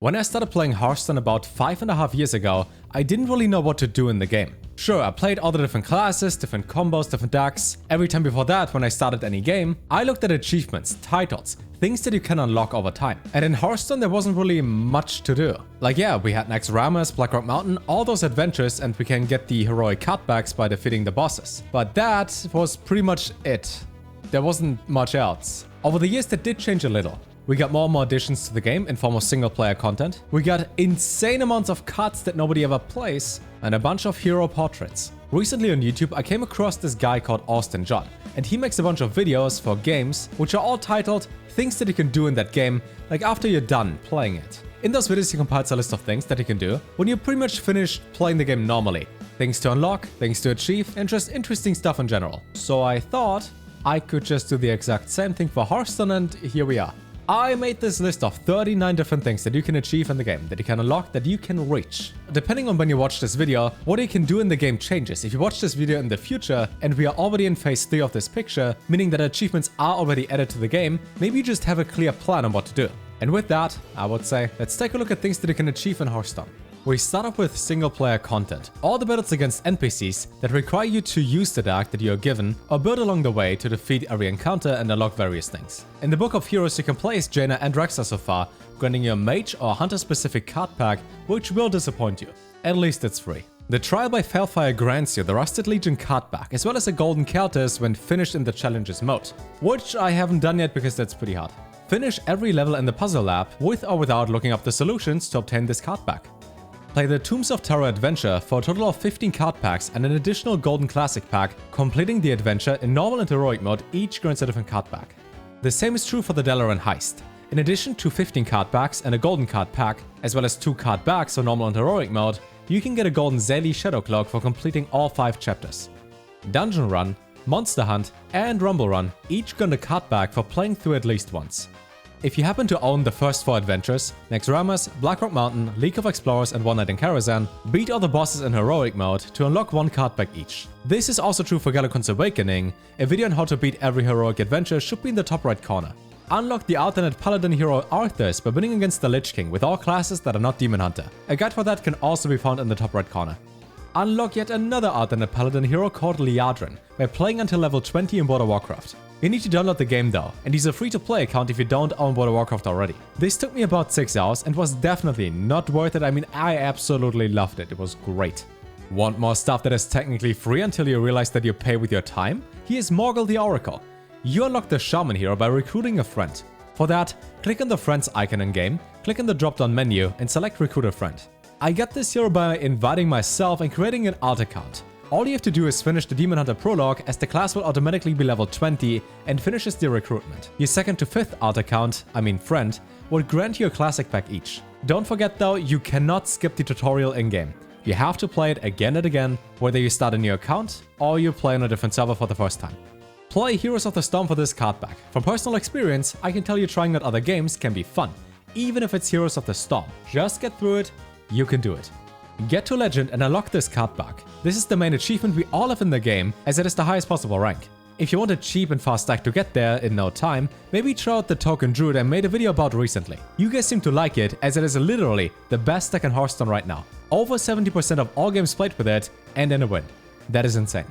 When I started playing Hearthstone about 5.5 years ago, I didn't really know what to do in the game. Sure, I played all the different classes, different combos, different decks. Every time before that, when I started any game, I looked at achievements, titles, things that you can unlock over time. And in Hearthstone, there wasn't really much to do. Like yeah, we had Next Ramas, Blackrock Mountain, all those adventures, and we can get the heroic cutbacks by defeating the bosses. But that was pretty much it. There wasn't much else. Over the years, that did change a little. We got more and more additions to the game in form of single-player content. We got insane amounts of cards that nobody ever plays, and a bunch of hero portraits. Recently on YouTube, I came across this guy called Austin John, and he makes a bunch of videos for games, which are all titled things that you can do in that game, like after you're done playing it. In those videos, he compiles a list of things that you can do when you're pretty much finished playing the game normally. Things to unlock, things to achieve, and just interesting stuff in general. So I thought I could just do the exact same thing for Hearthstone, and here we are. I made this list of 39 different things that you can achieve in the game, that you can unlock, that you can reach. Depending on when you watch this video, what you can do in the game changes. If you watch this video in the future and we are already in phase 3 of this picture, meaning that achievements are already added to the game, maybe you just have a clear plan on what to do. And with that, I would say, let's take a look at things that you can achieve in Hearthstone. We start off with single-player content. All the battles against NPCs that require you to use the deck that you are given or build along the way to defeat every encounter and unlock various things. In the Book of Heroes, you can play as Jaina and Rexa so far, granting you a mage or hunter-specific card pack, which will disappoint you. At least it's free. The Trial by Felfire grants you the Rusted Legion card pack, as well as a Golden Countess when finished in the Challenges mode, which I haven't done yet because that's pretty hard. Finish every level in the Puzzle Lab with or without looking up the solutions to obtain this card pack. Play the Tombs of Terror adventure for a total of 15 card packs and an additional Golden Classic pack. Completing the adventure in normal and heroic mode each grants a different card pack. The same is true for the Dalaran Heist. In addition to 15 card packs and a Golden card pack, as well as 2 card packs for normal and heroic mode, you can get a Golden Zayli Shadow Cloak for completing all 5 chapters. Dungeon Run, Monster Hunt, and Rumble Run each grant a card pack for playing through at least once. If you happen to own the first 4 adventures, Next Ramas, Blackrock Mountain, League of Explorers, and One Night in Karazhan, beat all the bosses in heroic mode to unlock 1 card pack each. This is also true for Galakon's Awakening. A video on how to beat every heroic adventure should be in the top right corner. Unlock the alternate Paladin hero Arthas by winning against the Lich King with all classes that are not Demon Hunter. A guide for that can also be found in the top right corner. Unlock yet another alternate Paladin hero called Liadrin by playing until level 20 in World of Warcraft. You need to download the game though, and he's a free-to-play account if you don't own World of Warcraft already. This took me about 6 hours and was definitely not worth it. I mean, I absolutely loved it. It was great. Want more stuff that is technically free until you realize that you pay with your time? Here's Morgul the Oracle. You unlock the Shaman hero by recruiting a friend. For that, click on the friends icon in-game, click on the drop-down menu and select Recruit a Friend. I got this hero by inviting myself and creating an alt account. All you have to do is finish the Demon Hunter prologue, as the class will automatically be level 20 and finishes the recruitment. Your 2nd to 5th alt account, friend, will grant you a classic pack each. Don't forget though, you cannot skip the tutorial in-game. You have to play it again and again, whether you start a new account or you play on a different server for the first time. Play Heroes of the Storm for this card pack. From personal experience, I can tell you trying out other games can be fun, even if it's Heroes of the Storm. Just get through it, you can do it. Get to Legend and unlock this card pack. This is the main achievement we all have in the game, as it is the highest possible rank. If you want a cheap and fast deck to get there in no time, maybe try out the Token Druid I made a video about recently. You guys seem to like it, as it is literally the best deck in Hearthstone right now. Over 70% of all games played with it, and in a win. That is insane.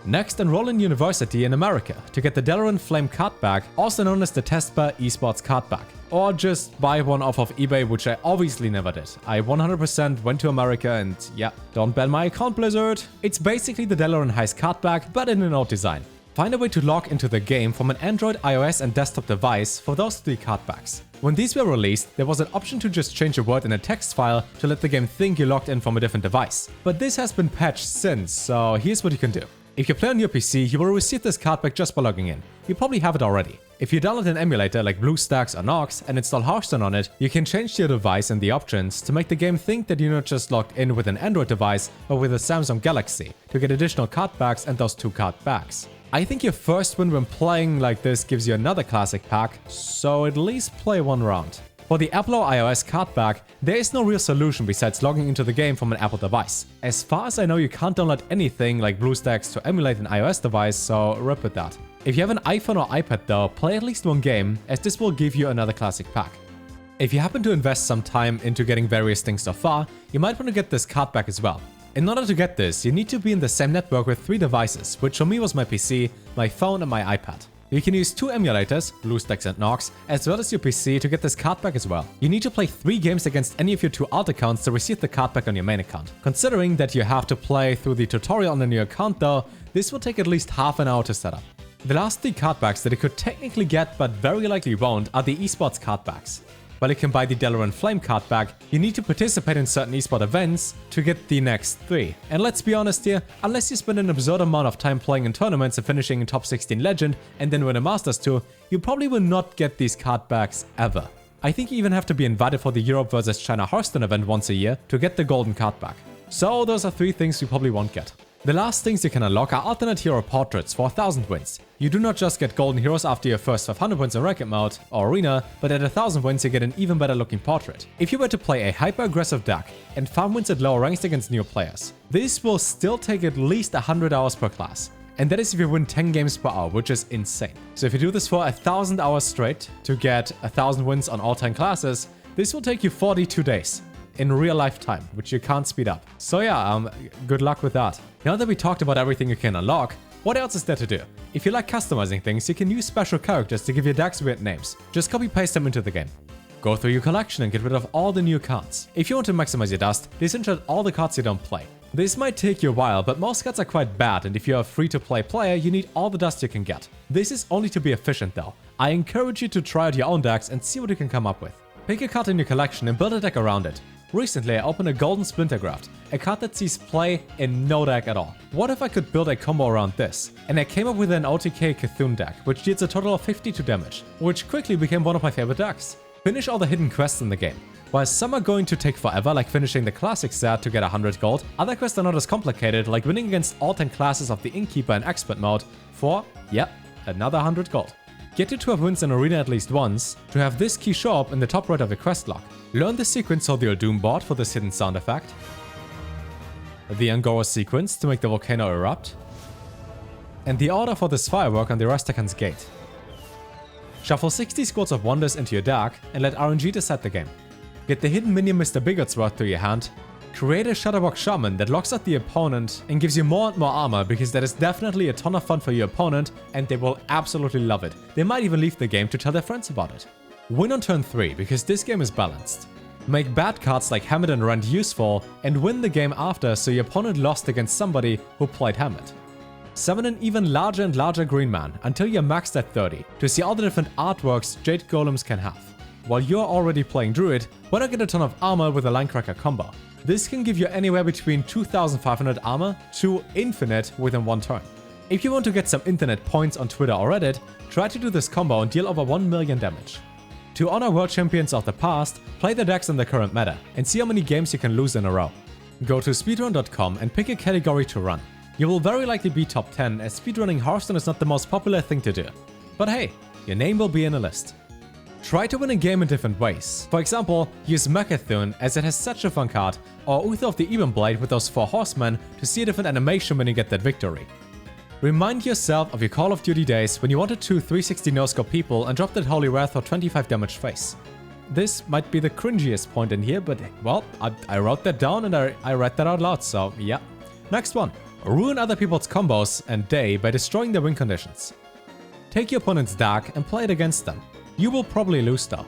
Next, enroll in University in America to get the Dalaran Flame card pack, also known as the Testbar Esports card pack. Or just buy one off of eBay, which I obviously never did. I 100% went to America and yeah, don't ban my account, Blizzard. It's basically the Dalaran Heist card pack, but in an old design. Find a way to log into the game from an Android, iOS and desktop device for those 3 card packs. When these were released, there was an option to just change a word in a text file to let the game think you logged in from a different device. But this has been patched since, so here's what you can do. If you play on your PC, you will receive this card pack just by logging in. You probably have it already. If you download an emulator like BlueStacks or Nox and install Hearthstone on it, you can change your device in the options to make the game think that you're not just logged in with an Android device, but with a Samsung Galaxy to get additional card packs and those 2 card packs. I think your first win when playing like this gives you another classic pack, so at least play 1 round. For the Apple or iOS card pack, there is no real solution besides logging into the game from an Apple device. As far as I know, you can't download anything like BlueStacks to emulate an iOS device, so rip with that. If you have an iPhone or iPad though, play at least 1 game, as this will give you another classic pack. If you happen to invest some time into getting various things so far, you might want to get this card back as well. In order to get this, you need to be in the same network with 3 devices, which for me was my PC, my phone and my iPad. You can use 2 emulators, BlueStacks and Nox, as well as your PC to get this card back as well. You need to play 3 games against any of your 2 alt accounts to receive the card back on your main account. Considering that you have to play through the tutorial on the new account though, this will take at least half an hour to set up. The last 3 card backs that you could technically get but very likely won't are the esports card backs. While you can buy the Dalaran Flame card back, you need to participate in certain esport events to get the next 3. And let's be honest here, unless you spend an absurd amount of time playing in tournaments and finishing in top 16 legend and then win a Masters tour, you probably will not get these card backs ever. I think you even have to be invited for the Europe vs China Hearthstone event once a year to get the golden card back. So those are 3 things you probably won't get. The last things you can unlock are alternate hero portraits for 1000 wins. You do not just get golden heroes after your first 500 wins in ranked mode or arena, but at 1000 wins you get an even better looking portrait. If you were to play a hyper aggressive deck and farm wins at lower ranks against new players, this will still take at least 100 hours per class. And that is if you win 10 games per hour, which is insane. So if you do this for 1000 hours straight to get 1000 wins on all 10 classes, this will take you 42 days. In real life time, which you can't speed up. So yeah, good luck with that. Now that we talked about everything you can unlock, what else is there to do? If you like customizing things, you can use special characters to give your decks weird names. Just copy paste them into the game. Go through your collection and get rid of all the new cards. If you want to maximize your dust, disinsert all the cards you don't play. This might take you a while, but most cards are quite bad, and if you're a free-to-play player, you need all the dust you can get. This is only to be efficient though. I encourage you to try out your own decks and see what you can come up with. Pick a card in your collection and build a deck around it. Recently, I opened a Golden Splintergraft, a card that sees play in no deck at all. What if I could build a combo around this? And I came up with an OTK Cthulhu deck, which deals a total of 52 damage, which quickly became one of my favorite decks. Finish all the hidden quests in the game. While some are going to take forever, like finishing the classic set to get 100 gold, other quests are not as complicated, like winning against all 10 classes of the Innkeeper in expert mode for, yep, another 100 gold. Get to 12 wins in arena at least once to have this key show up in the top right of your quest log. Learn the sequence of the Doom board for this hidden sound effect, the Angora sequence to make the volcano erupt, and the order for this firework on the Rastakan's gate. Shuffle 60 Scrolls of Wonders into your deck and let RNG decide the game. Get the hidden minion Mr. Biggotsworth to your hand. Create a Shutterbox Shaman that locks out the opponent and gives you more and more armor, because that is definitely a ton of fun for your opponent and they will absolutely love it. They might even leave the game to tell their friends about it. Win on turn 3 because this game is balanced. Make bad cards like Hamlet and Rend useful and win the game after so your opponent lost against somebody who played Hamlet. Summon an even larger and larger green man until you're maxed at 30 to see all the different artworks Jade Golems can have. While you're already playing Druid, why not get a ton of armor with a Linecracker combo? This can give you anywhere between 2500 armor to infinite within one turn. If you want to get some internet points on Twitter or Reddit, try to do this combo and deal over 1 million damage. To honor world champions of the past, play the decks in the current meta and see how many games you can lose in a row. Go to speedrun.com and pick a category to run. You will very likely be top 10, as speedrunning Hearthstone is not the most popular thing to do. But hey, your name will be in a list. Try to win a game in different ways. For example, use Mechathune as it has such a fun card, or Uther of the Ebon Blade with those 4 horsemen to see a different animation when you get that victory. Remind yourself of your Call of Duty days when you wanted to 360 no-scope people and drop that Holy Wrath for 25 damage face. This might be the cringiest point in here, but well, I wrote that down and I read that out loud, so yeah. Next one. Ruin other people's combos and day by destroying their win conditions. Take your opponent's deck and play it against them. You will probably lose though.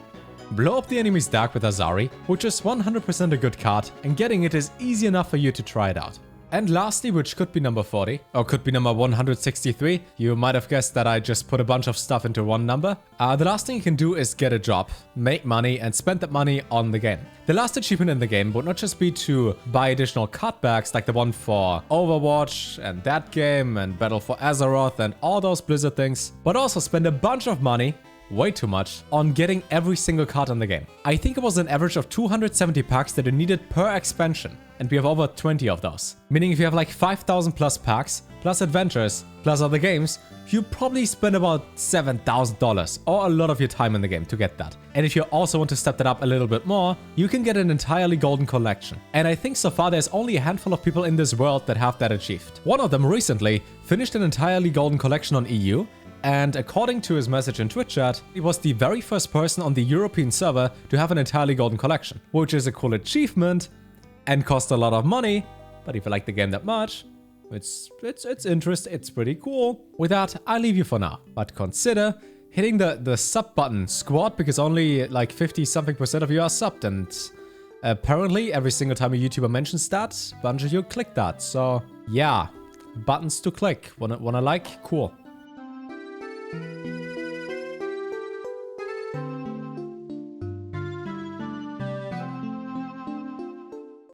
Blow up the enemy's deck with Azari, which is 100% a good card, and getting it is easy enough for you to try it out. And lastly, which could be number 40, or could be number 163, you might have guessed that I just put a bunch of stuff into one number. The last thing you can do is get a job, make money, and spend that money on the game. The last achievement in the game would not just be to buy additional card packs like the one for Overwatch and that game and Battle for Azeroth and all those Blizzard things, but also spend a bunch of money, way too much, on getting every single card in the game. I think it was an average of 270 packs that you needed per expansion, and we have over 20 of those. Meaning if you have like 5,000 plus packs, plus adventures, plus other games, you probably spend about $7,000 or a lot of your time in the game to get that. And if you also want to step that up a little bit more, you can get an entirely golden collection. And I think so far there's only a handful of people in this world that have that achieved. One of them recently finished an entirely golden collection on EU, And according to his message in Twitch chat, he was the very first person on the European server to have an entirely golden collection, which is a cool achievement and cost a lot of money. But if you like the game that much, it's interesting, it's pretty cool. With that, I leave you for now, but consider hitting the sub button, squad, because only like 50-something% of you are subbed, and apparently every single time a YouTuber mentions that, a bunch of you click that. So yeah, buttons to click. Wanna like? Cool.